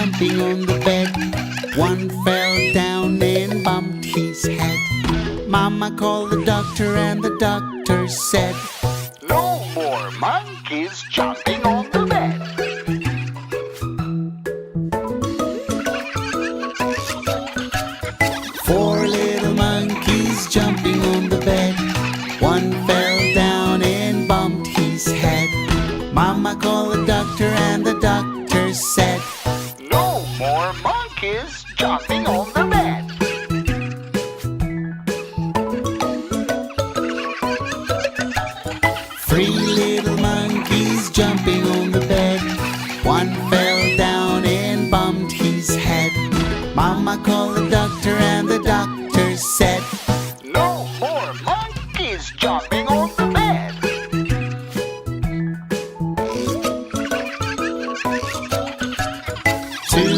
jumping on the bed. One fell down and bumped his head. Mama called the doctor and the doctor said, "No more monkeys jumping on the bed." Four little monkeys jumping on the bed. One fell down and bumped his head. Mama called the doctor and the doctor said, "No more monkeys jumping on the bed." Three little monkeys jumping on the bed. One fell down and bumped his head. Mama called the doctor and the doctor said, "No more monkeys jumping on the bed." Two